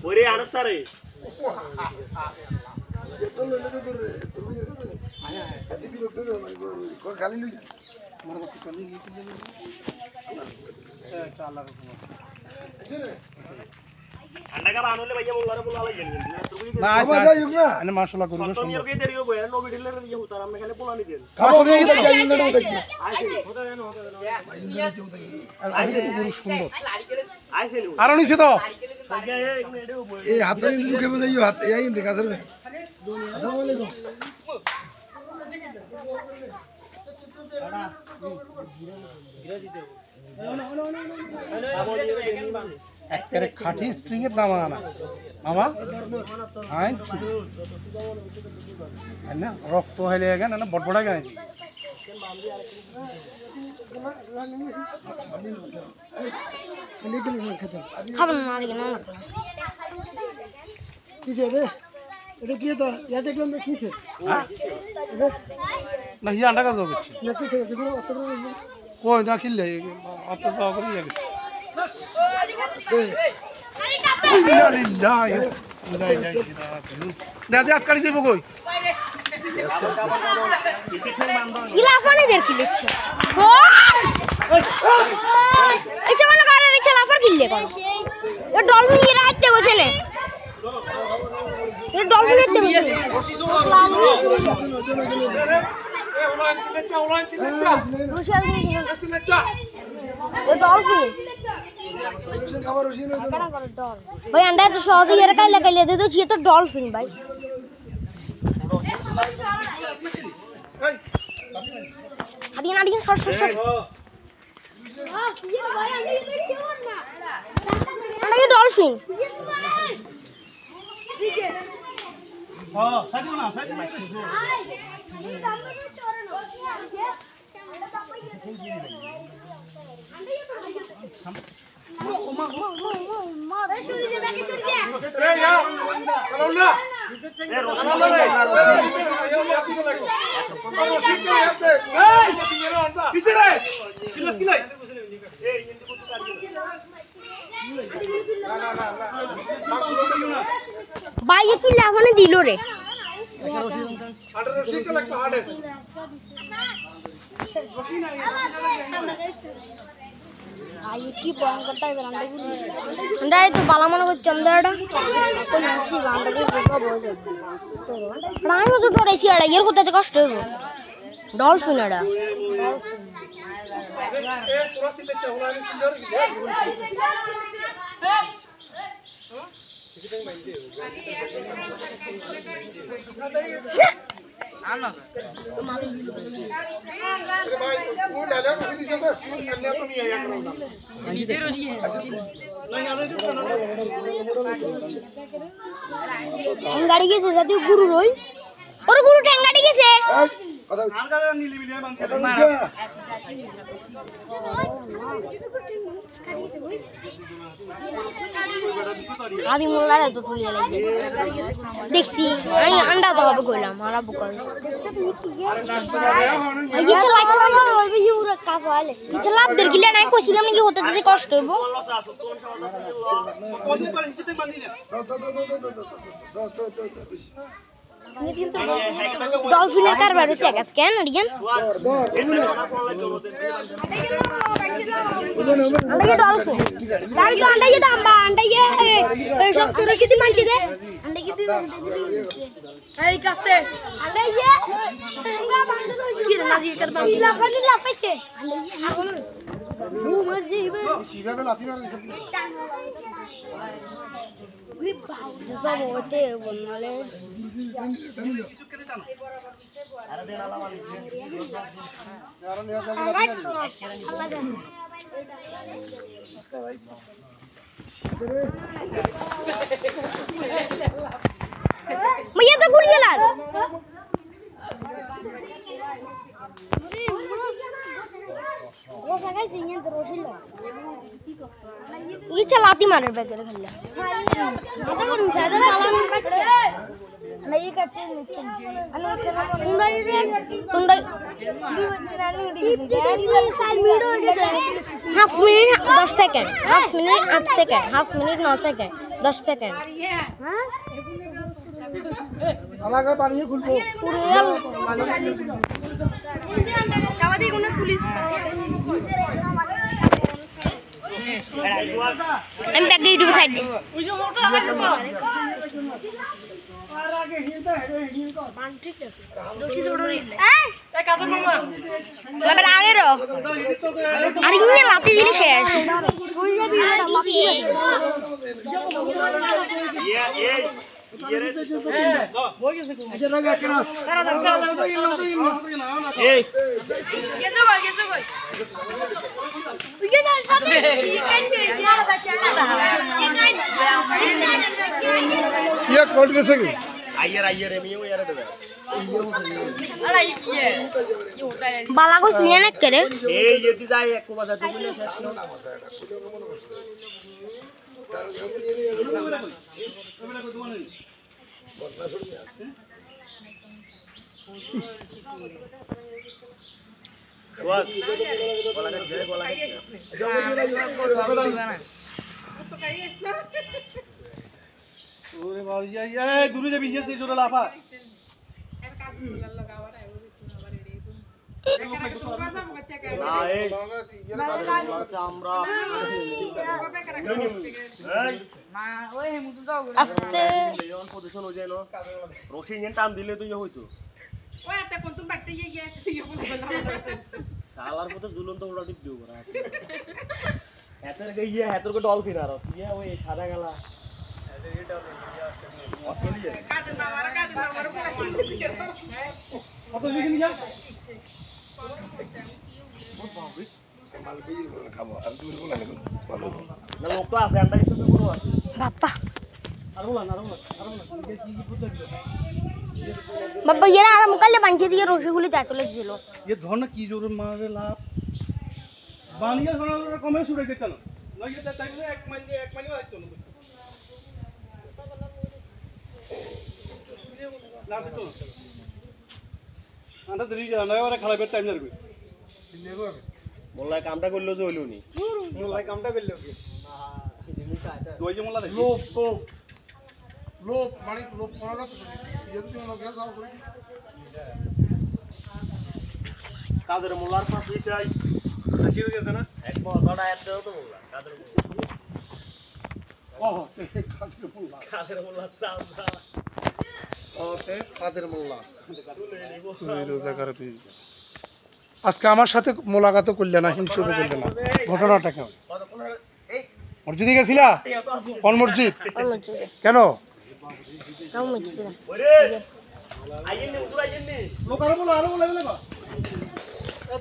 ওরে আনসারে अंडा का बानोले भैया बोलारे बोला लगे ना मजा युग ना आणि माशाल्लाह करू तो मेरे के देरी हो गया नो बिडले ये होता हम खाली बोला नहीं दे খাবার নিয়ে গিয়ে যাই না উঠাচ্ছি आइसे পুরো সুন্দর आइसे लो আর নিছে তো এই হাতরে ইন্দু কে বজাইও হাত এই ইন্দু কাছর মে আসসালামু আলাইকুম একেবারে খাঁটি স্প্রিং এর দাম আনা মামা আইন না রক্ত হইলে গেন না বড়বড়া গেছে খাবার না রে না কিছে রে এটা কি তো ইয়া দেখলাম না কিছে না হি আন্ডা কাজ হচ্ছে না কিছে দেখো অত কই না কিনলে অত যাওয়া করে গেছে না যে আটকালি যাবো কই ইলা ফোনে দের কি লিখছে আচ্ছা মনে করে রে চলা পর গিললে কোন এ ডলফিন এর আইতে বসে নে এ ডলফিন এর দেবে भाई अंडा तो 100 दी यार काई लगा ले दे तो ये तो डॉल्फिन भाई अड़ी ना अड़ी शॉट शॉट शॉट हां ये भाई अंडा ये क्यों ना अंडा ये डॉल्फिन ठीक है हां साइड ना साइड में ये दाम में चोरन हो गया अंडा दाम में अंडा ये मार छोड़ दे बैके छोड़ दे रे या सलाउल्ला सलाउल्ला रे किसे रे सिलस की नहीं ए इंदु को भाई ये तू लावने दिलो रे আটা রশি কে লাগবে হাড়ে भाई की बंग करता है अंडा भी अंडा है तो बाला मन को चंदड़ा तो नसी अंडा को देखो बहुत राई में तो थोड़ा ऐसी अड़ा यार होता है कष्ट है वो डॉल्फिन अड़ा ए তোরা সিলে চাওলানি সিলর আনা अरे भाई वो डाला को दिसे तो कन्या तो नहीं आया करो ना इधर हो जी नहीं आने जो ठेंगाड़ी के जाती गुरु रोई और गुरु ठेंगाड़ी के से आलगा नीली मिलिया बांध आदि मोला रे तो तुलिया लगे देखसी আমি अंडा তো হবে কইলাম মারা বকল এই চলা চলা বলবি ইউরে কাজ হইলে এই চলা দের গিলা নাই কইছিলাম নাকি হতে দিতে কষ্ট হইব কোন করে হিসেবে বাঁধি না डॉल्फिन कर बारे से क्या स्कैन अड़ियन अंडा ये डॉल्फिन तारी तो अंडा ये दांबा अंडा ये सब तुरु किती मानची दे अंडा किती अरे कस्ते अंडा ये अंडा बांधलो किर नाजी कर बांध ला पानी ला पैसे अंडा ये वो मजे बे কিভাবে লাথি মারলি ওই বাউ সব ওতে বললে अरे देना ला वाली यार নিয়া যাবে मैं तो गुड़िया लाल वो सगा सिंह तो रोशिल ये चलाती मारे बैगर खल्ला आता कौन ज्यादा वाला नहीं करते half minute 10 second half minute 8 second half minute 9 second 10 second আলাদা বানিয়ে খুলবো সাবাদি কোন পুলিশ আমি ব্যাক ইউটিউব সাইড দে আর আগে হিলতা হে হিলতা মান ঠিক আছে দোষী ছোট রে এ কাটো মামা এবার আগে রো আর ইনি লাতি দিলি শেষ হই যাবি লাতি बाला को सुनिए ना करे ये जाए एक बाजा डुबले শেষ না ওরে বাবা এই দূরে যাবি যে জোরে লাফা না এই চামড়া না ওই মুদু দাও আস্তে লেন পজিশন হয়ে যায় না রশি নিয়ে টান দিলে তো ইয়ে হইতো ওই এত কোন তুমি বাইতে গিয়ে আছে ইয়ে বলে সালার মতো ঝুলন্ত ওটা টিপ দিও না এতের গইয়া এতের কো ডলফিন আর ইয়া ওই সাদা গালা এদের এটা অস্ট্রেলিয়া কাদের মামার কত লিখে নিয়া না লোক তো আছে আন্ডা কিছু পুরো আছে बापा আর বলা না কি বুঝতে बाबा ये ना आराम कर ले पंचे दिए রসগোল্লা যা চলে দিল ये ধর না কি জোরে মারে লাভ বানিয়া শোনা কমে শুরে দিত না নয় এটা তাই এক মাইল আসতো না না দিত না আন্ডা দেরি গেল না এবারে খারাপ টাইম লাগবে মোল্লা কামটা করলো যে হইলো নি মোল্লাই কামটা করলো কি দুই যে মোল্লা লোভ মানে লোভ করা যাচ্ছে যদি মনে গেল যাও করে কাদের মোল্লার পাশে চাই হাসি হয়ে গেছে না এক বড়টা এত দাও তো মোল্লা কাদের কাদের মোল্লা সামনা ওতে কাদের মোল্লা তুই রোজা করে তুই আজকে আমার সাথে মোলাকাত করলে না হিংসা করলে না ঘটনাটা কেমন মসজিদে গেছিলা কোন মসজিদ কেন কাউ মজছে ওরে আইয়েন নি উড়া আইয়েন নি লোক আরো বলো বলে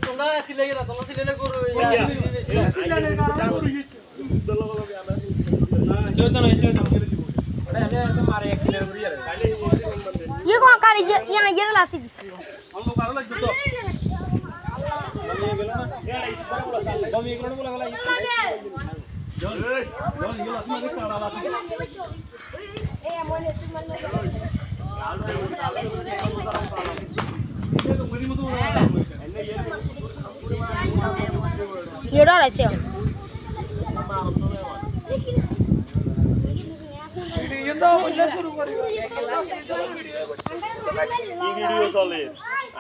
তোমরা সিলে গেলা তোমরা সিলে করো ये कौन कारी यहाँ ये लाती किसी हम लोग आरो लग तो ये गेलो ना जब ये गेलो बोला गला जल ये लाती मारे काड़ा लाती ये डर ऐसे ভিডিও তো বললে শুরু করিবা কি ভিডিও চলে